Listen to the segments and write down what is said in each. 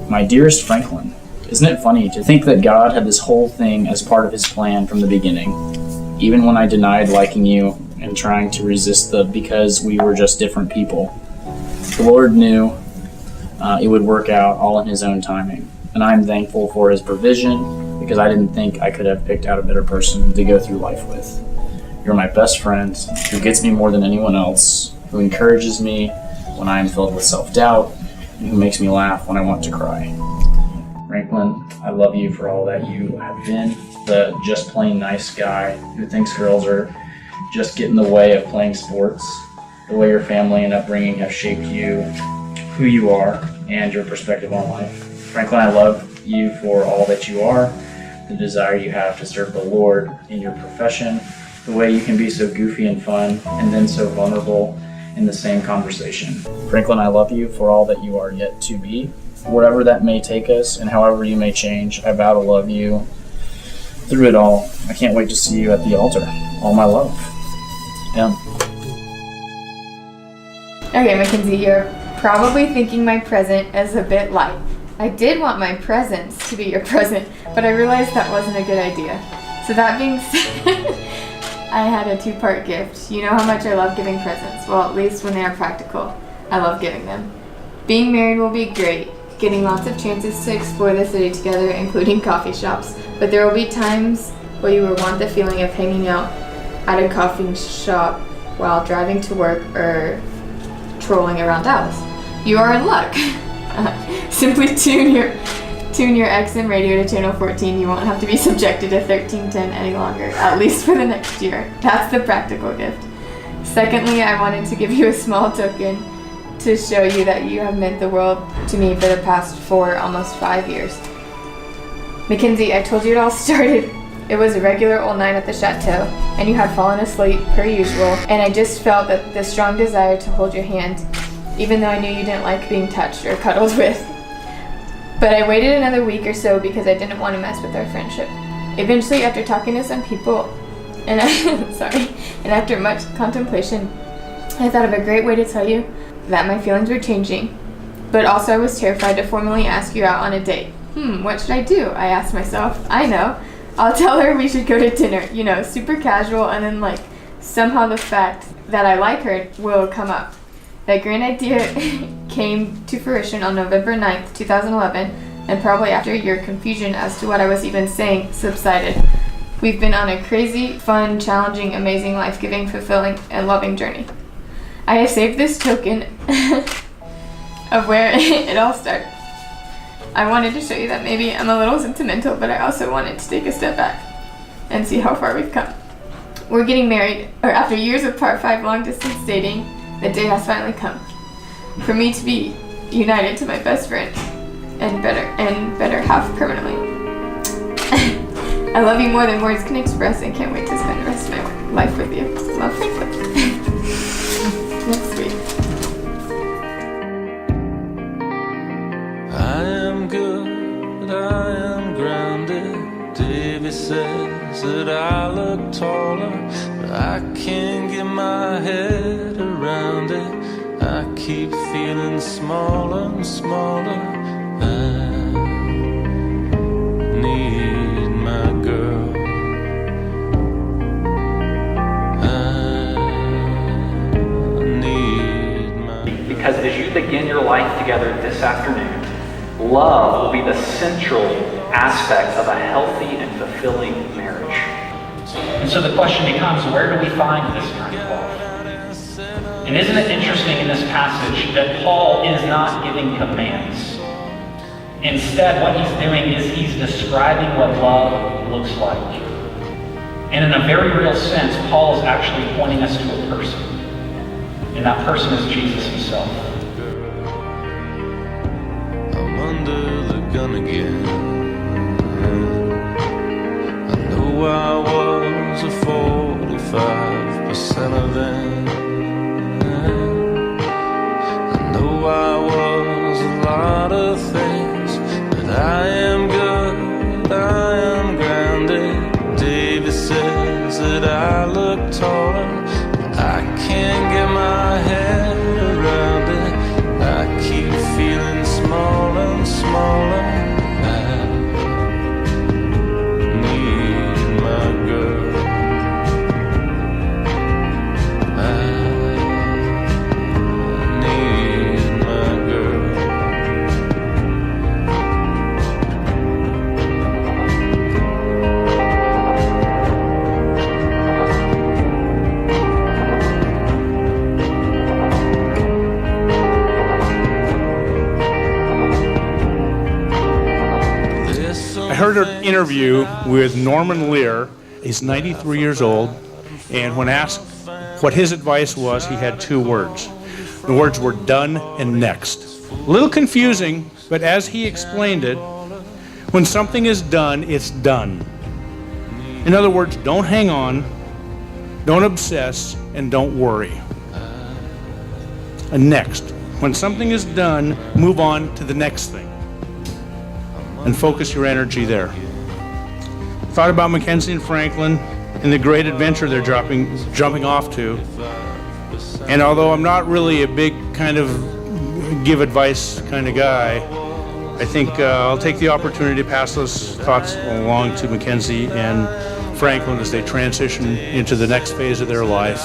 My dearest Franklin, isn't it funny to think that God had this whole thing as part of his plan from the beginning, even when I denied liking you and trying to resist the because we were just different people. The Lord knew it would work out all in his own timing, and I'm thankful for his provision because I didn't think I could have picked out a better person to go through life with. You're my best friend, who gets me more than anyone else, who encourages me when I am filled with self-doubt, and who makes me laugh when I want to cry. Franklin, I love you for all that you have been, the just plain nice guy who thinks girls are just get in the way of playing sports, the way your family and upbringing have shaped you, who you are, and your perspective on life. Franklin, I love you for all that you are, the desire you have to serve the Lord in your profession, the way you can be so goofy and fun, and then so vulnerable in the same conversation. Franklin, I love you for all that you are yet to be. Wherever that may take us, and however you may change, I vow to love you through it all. I can't wait to see you at the altar. All my love. M. Okay, Mackenzie, you're probably thinking my present is a bit light. I did want my presents to be your present, but I realized that wasn't a good idea. So that being said, I had a two-part gift. You know how much I love giving presents. Well, at least when they are practical. I love giving them. Being married will be great, getting lots of chances to explore the city together, including coffee shops. But there will be times where you will want the feeling of hanging out at a coffee shop while driving to work or trolling around Dallas. You are in luck. Simply tune your XM radio to channel 14. You won't have to be subjected to 1310 any longer, at least for the next year. That's the practical gift. Secondly, I wanted to give you a small token to show you that you have meant the world to me for the past 4, almost 5 years. Mackenzie, I told you it all started. It was a regular old night at the chateau, and you had fallen asleep per usual, and I just felt that the strong desire to hold your hand, even though I knew you didn't like being touched or cuddled with. But I waited another week or so because I didn't want to mess with our friendship. Eventually, after talking to some people, and after much contemplation, I thought of a great way to tell you that my feelings were changing. But also I was terrified to formally ask you out on a date. What should I do? I asked myself. I know. I'll tell her we should go to dinner, super casual, and then somehow the fact that I like her will come up. That grand idea came to fruition on November 9th, 2011, and probably after your confusion as to what I was even saying subsided. We've been on a crazy, fun, challenging, amazing, life-giving, fulfilling, and loving journey. I have saved this token of where it all started. I wanted to show you that maybe I'm a little sentimental, but I also wanted to take a step back and see how far we've come. We're getting married, or after years of part 5 long-distance dating, the day has finally come. For me to be united to my best friend and better half permanently. I love you more than words can express and can't wait to spend the rest of my life with you. Love, Franklin. That's sweet. I am good, I am grounded. Davy says that I look taller, but I can't get my head around it. I keep feeling smaller and smaller. I need my girl. Because as you begin your life together this afternoon, love will be the central aspect of a healthy and fulfilling marriage. And so the question becomes, where do we find this kind of love? And isn't it interesting in this passage that Paul is not giving commands? Instead, what he's doing is he's describing what love looks like. And in a very real sense, Paul is actually pointing us to a person. And that person is Jesus himself. I'm under the gun again. I know I was a 45% of them. I know I was a lot of things, but I am good, I am grounded. David says that I look taller, but I can't get my head around it. I keep feeling small and small. an interview with Norman Lear. He's 93 years old, and when asked what his advice was, he had 2 words. The words were done and next. A little confusing, but as he explained it, when something is done, it's done. In other words, don't hang on, don't obsess, and don't worry. And next, when something is done, move on to the next thing and focus your energy there. Thought about Mackenzie and Franklin and the great adventure they're jumping off to. And although I'm not really a big kind of give advice kind of guy, I think I'll take the opportunity to pass those thoughts along to Mackenzie and Franklin as they transition into the next phase of their life.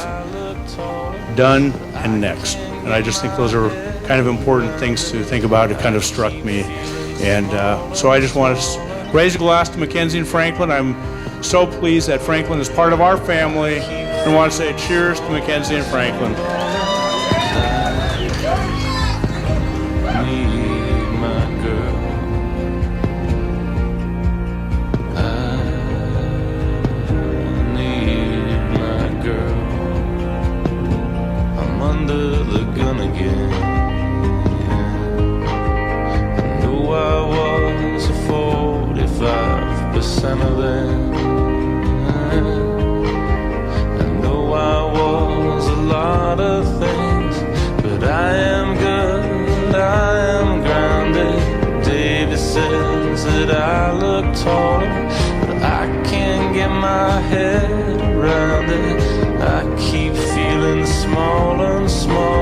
Done and next. And I just think those are kind of important things to think about. It kind of struck me. And so I just want to raise a glass to Mackenzie and Franklin. I'm so pleased that Franklin is part of our family. And I want to say cheers to Mackenzie and Franklin. Small